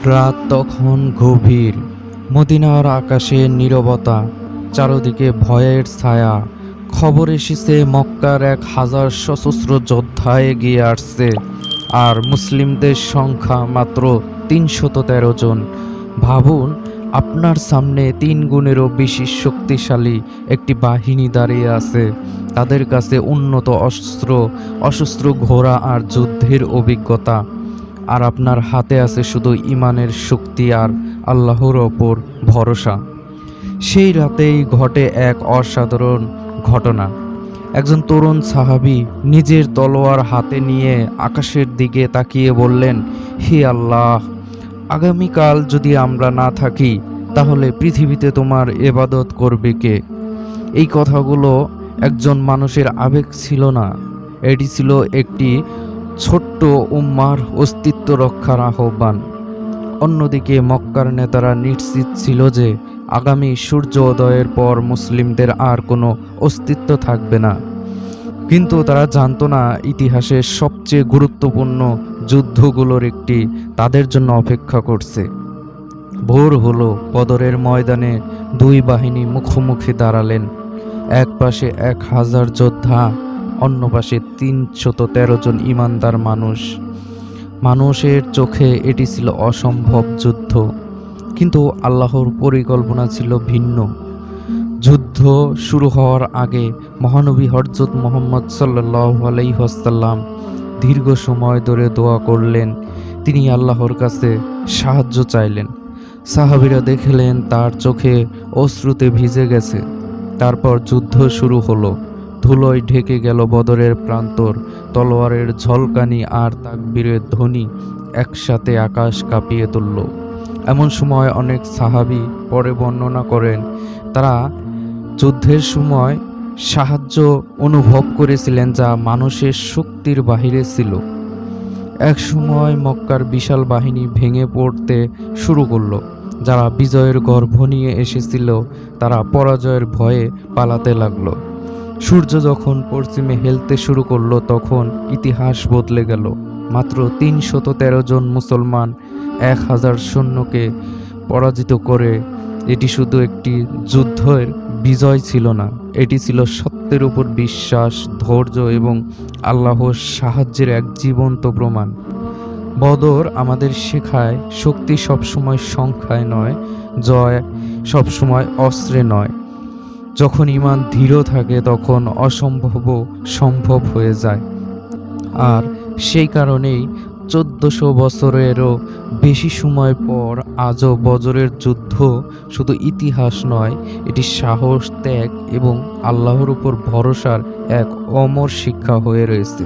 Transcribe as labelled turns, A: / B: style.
A: রাত তখন গভীর। মদিনার আকাশে নীরবতা, চারদিকে ভয়ের ছায়া। খবর এসেছে মক্কার 1000 সশস্ত্র যোদ্ধা এগিয়ে আসছে, আর মুসলিমদের সংখ্যা মাত্র 313 জন। ভাবুন, আপনার সামনে 3 গুণেরও বেশি শক্তিশালী একটি বাহিনী দাঁড়িয়ে আছে। তাদের কাছে উন্নত অস্ত্র, অশস্ত্র ঘোড়া আর যুদ্ধের অভিজ্ঞতা। আর আপনার হাতে আছে শুধু ঈমানের শক্তি আর আল্লাহর ওপর ভরসা। সেই রাতেই ঘটে এক অসাধারণ ঘটনা। একজন তরুণ সাহাবী নিজের তলোয়ার হাতে নিয়ে আকাশের দিকে তাকিয়ে বললেন, হে আল্লাহ, আগামীকাল যদি আমরা না থাকি তাহলে পৃথিবীতে তোমার ইবাদত করবে কে? এই কথাগুলো একজন মানুষের আবেগ ছিল না, এটি ছিল একটি ছোট্ট উম্মার অস্তিত্ব রক্ষার আহ্বান। অন্যদিকে মক্কার নেতারা নিশ্চিত ছিল যে আগামী সূর্য উদয়ের পর মুসলিমদের আর কোনো অস্তিত্ব থাকবে না। কিন্তু তারা জানতো না, ইতিহাসের সবচেয়ে গুরুত্বপূর্ণ যুদ্ধগুলোর একটি তাদের জন্য অপেক্ষা করছে। ভোর হলো, বদরের ময়দানে 2 বাহিনী মুখোমুখি দাঁড়ালেন। এক পাশে 1000 যোদ্ধা, অন্য পাশে 313 জন ঈমানদার মানুষ। মানুষের চোখে এটি ছিল অসম্ভব যুদ্ধ, কিন্তু আল্লাহর পরিকল্পনা ছিল ভিন্ন। যুদ্ধ শুরু হওয়ার আগে মহানবী হযরত মুহাম্মদ সাল্লাল্লাহু আলাইহি ওয়াসাল্লাম দীর্ঘ সময় ধরে দোয়া করলেন। তিনি আল্লাহর কাছে সাহায্য চাইলেন। সাহাবীরা দেখলেন তার চোখে অশ্রুতে ভিজে গেছে। তারপর যুদ্ধ শুরু হলো। ধুলোয় ঢেকে গেল বদরের প্রান্তর। তলোয়ারের ঝলকানি আর তাকবীরের ধ্বনি একসাথে আকাশ কাঁপিয়ে তুলল। এমন সময় অনেক সাহাবী পরে বর্ণনা করেন, তারা যুদ্ধের সময় সাহায্য অনুভব করেছিলেন যা মানুষের শক্তির বাহিরে ছিল। এক সময় মক্কার বিশাল বাহিনী ভেঙে পড়তে শুরু করলো। যারা বিজয়ের গর্ভ নিয়ে এসেছিল তারা পরাজয়ের ভয়ে পালাতে লাগলো। সূর্য যখন পশ্চিমে হেলতে শুরু করলো তখন ইতিহাস বদলে গেল। মাত্র 313 জন মুসলমান 1000 সৈন্যকে পরাজিত করে এটি শুধু একটি যুদ্ধের বিজয় ছিল না, এটি ছিল সত্যের উপর বিশ্বাস, ধৈর্য এবং আল্লাহর সাহায্যের এক জীবন্ত প্রমাণ। বদর আমাদের শেখায়, শক্তি সবসময় সংখ্যায় নয়, জয় সবসময় অস্ত্রে নয়। যখন ঈমান দৃঢ় থাকে তখন অসম্ভবও সম্ভব হয়ে যায়। আর সেই কারণেই 1400 বছরেরও বেশি সময় পর আজও বদরের যুদ্ধ শুধু ইতিহাস নয়, এটি সাহস, ত্যাগ এবং আল্লাহর উপর ভরসার এক অমর শিক্ষা হয়ে রয়েছে।